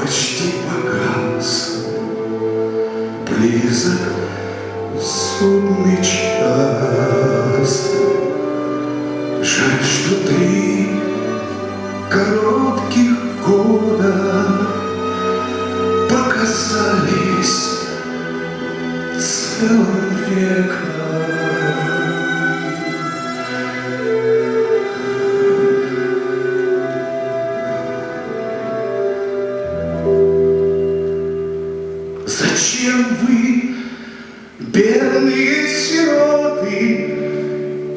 почти погас, близок судный час. Жаль, что 3 коротких года показались целым веком. Зачем вы, бедные сироты,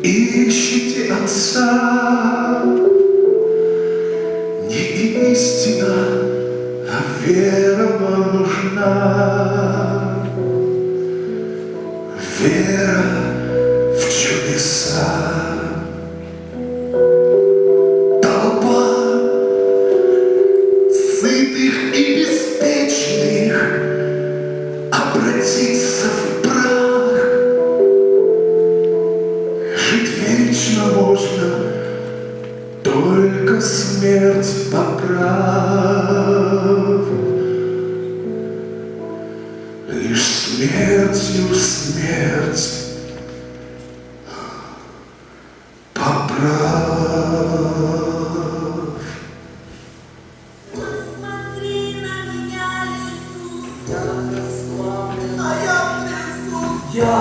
ищете отца? Не истина, а вера вам нужна. Вера в чудеса. Толпа сытых и беспечных обратиться в прах. Жить вечно можно, только смерть поправ. Лишь смертью смерть поправ. Посмотри на меня, Иисус, Я славлен, а я трясусь. я